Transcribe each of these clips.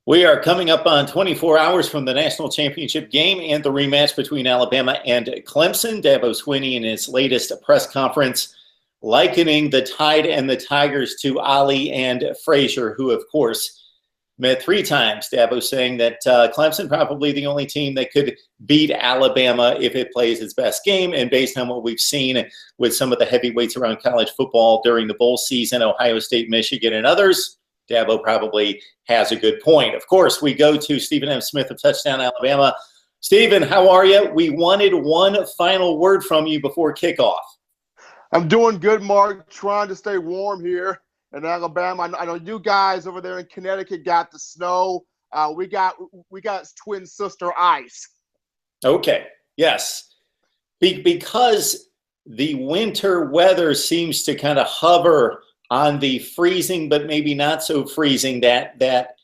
We are coming up on 24 hours from the national championship game and the rematch between Alabama and Clemson. Dabo Swinney in his latest press conference likening the Tide and the Tigers to Ali and Frazier, who, of course, met 3 times. Dabo saying that Clemson probably the only team that could beat Alabama if it plays its best game. And based on what we've seen with some of the heavyweights around college football during the bowl season, Ohio State, Michigan, and others, Dabo probably has a good point. Of course, we go to Stephen M. Smith of Touchdown Alabama. Stephen, how are you? We wanted one final word from you before kickoff. I'm doing good, Mark. Trying to stay warm here in Alabama. I know you guys over there in Connecticut got the snow. We got twin sister ice. Okay. Yes. Because the winter weather seems to kind of hover on the freezing, but maybe not so freezing, that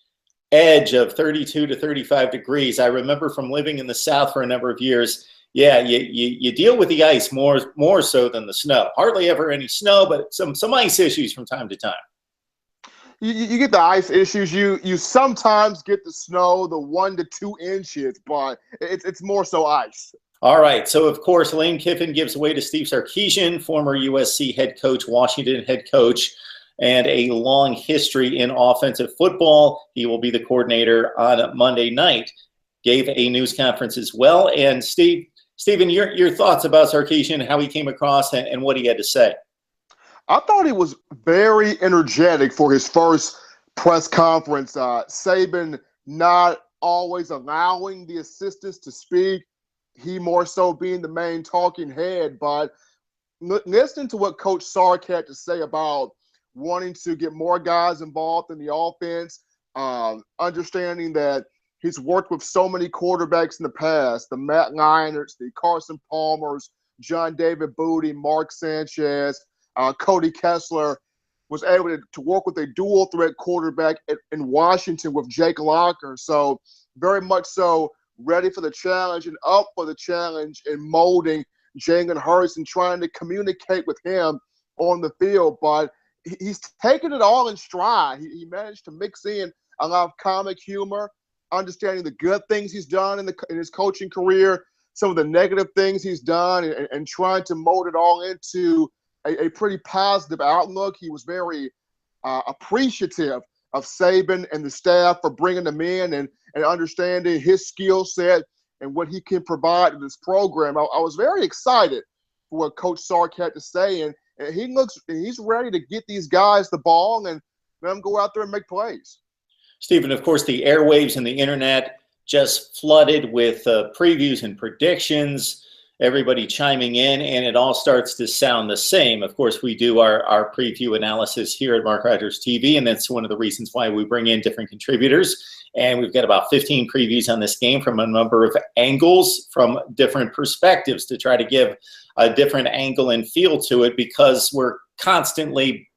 edge of 32 to 35 degrees. I remember from living in the South for a number of years, yeah, you deal with the ice more so than the snow. Hardly ever any snow, but some ice issues from time to time. You get the ice issues. You sometimes get the snow, the 1 to 2 inches, but it's more so ice. All right. So, of course, Lane Kiffin gives way to Steve Sarkisian, former USC head coach, Washington head coach, and a long history in offensive football. He will be the coordinator on Monday night. Gave a news conference as well. And, Stephen, your thoughts about Sarkisian, how he came across and what he had to say. I thought he was very energetic for his first press conference. Saban not always allowing the assistants to speak. He more so being the main talking head, but listening to what Coach Sark had to say about wanting to get more guys involved in the offense, understanding that he's worked with so many quarterbacks in the past, the Matt Leinarts, the Carson Palmers, John David Booty, Mark Sanchez, Cody Kessler, was able to work with a dual threat quarterback in Washington with Jake Locker. So very much so ready for the challenge and up for the challenge in molding Jalen Hurts and trying to communicate with him on the field. But he's taken it all in stride. He managed to mix in a lot of comic humor, understanding the good things he's done in his coaching career, some of the negative things he's done, and trying to mold it all into a pretty positive outlook. He was very appreciative of Saban and the staff for bringing him in and understanding his skill set and what he can provide to this program. I was very excited for what Coach Sark had to say, and he's ready to get these guys the ball and let them go out there and make plays. Stephen, of course, the airwaves and the internet just flooded with previews and predictions, everybody chiming in, and it all starts to sound the same. Of course, we do our preview analysis here at MarkRogersTV, and that's one of the reasons why we bring in different contributors. And we've got about 15 previews on this game from a number of angles, from different perspectives, to try to give a different angle and feel to it, because we're constantly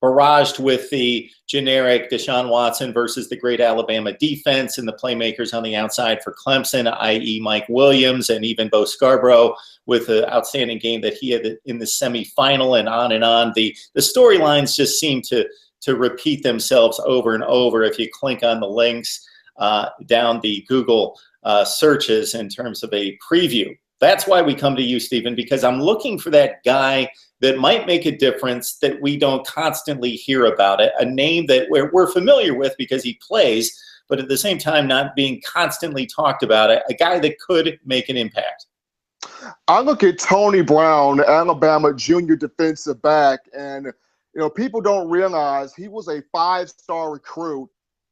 barraged with the generic Deshaun Watson versus the great Alabama defense and the playmakers on the outside for Clemson, i.e. Mike Williams and even Bo Scarborough with the outstanding game that he had in the semifinal, and on and on. The storylines just seem to repeat themselves over and over if you click on the links down the Google searches in terms of a preview. That's why we come to you, Stephen, because I'm looking for that guy that might make a difference that we don't constantly hear about, it, a name that we're familiar with because he plays, but at the same time not being constantly talked about, a guy that could make an impact. I look at Tony Brown, Alabama junior defensive back, and people don't realize he was a 5-star recruit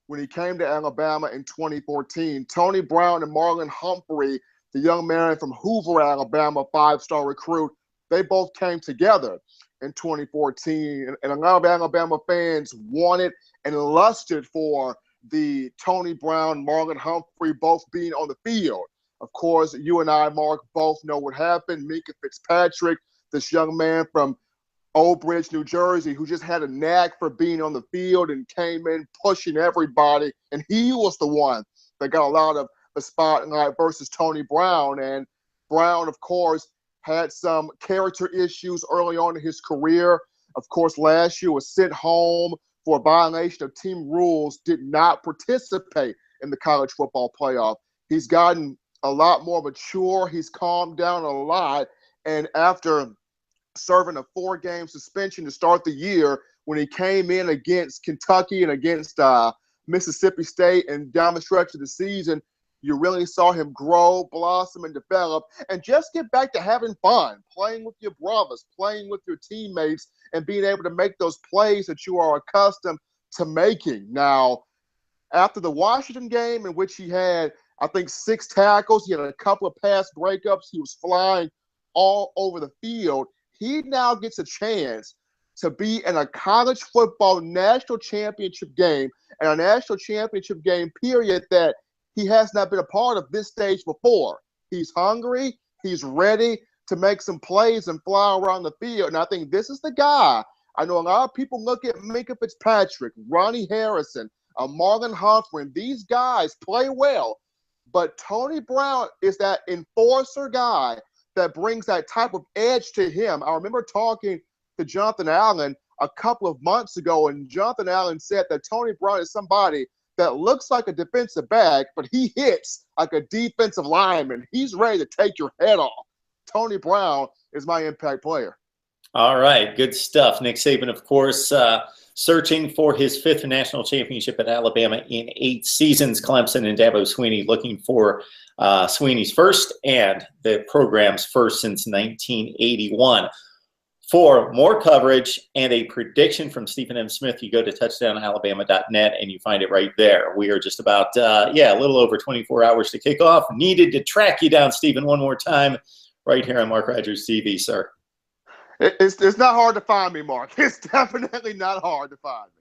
when he came to Alabama in 2014. Tony Brown and Marlon Humphrey, the young man from Hoover, Alabama, 5-star recruit, they both came together in 2014. And a lot of Alabama fans wanted and lusted for the Tony Brown, Marlon Humphrey both being on the field. Of course, you and I, Mark, both know what happened. Minkah Fitzpatrick, this young man from Old Bridge, New Jersey, who just had a knack for being on the field and came in pushing everybody. And he was the one that got a lot of the spotlight versus Tony Brown. And Brown, of course, had some character issues early on in his career. Of course, last year was sent home for a violation of team rules did not participate in the college football playoff. He's gotten a lot more mature. He's calmed down a lot. And after serving a 4-game suspension to start the year, when he came in against Kentucky and against Mississippi State and down the stretch of the season, you really saw him grow, blossom, and develop, and just get back to having fun, playing with your brothers, playing with your teammates, and being able to make those plays that you are accustomed to making. Now, after the Washington game, in which he had, I think, 6 tackles, he had a couple of pass breakups, he was flying all over the field, he now gets a chance to be in a college football national championship game, and a national championship game, period, that he has not been a part of this stage before. He's hungry. He's ready to make some plays and fly around the field. And I think this is the guy. I know a lot of people look at Minkah Fitzpatrick, Ronnie Harrison, Marlon Humphrey, and these guys play well. But Tony Brown is that enforcer guy that brings that type of edge to him. I remember talking to Jonathan Allen a couple of months ago, and Jonathan Allen said that Tony Brown is somebody that looks like a defensive back, but he hits like a defensive lineman. He's ready to take your head off. Tony Brown is my impact player. All right, good stuff. Nick Saban, of course, searching for his 5th national championship at Alabama in 8 seasons. Clemson and Dabo Swinney looking for Swinney's first and the program's first since 1981. For more coverage and a prediction from Stephen M. Smith, you go to touchdownalabama.net and you find it right there. We are just about, a little over 24 hours to kick off. Needed to track you down, Stephen, one more time right here on Mark Rogers TV, sir. It's not hard to find me, Mark. It's definitely not hard to find me.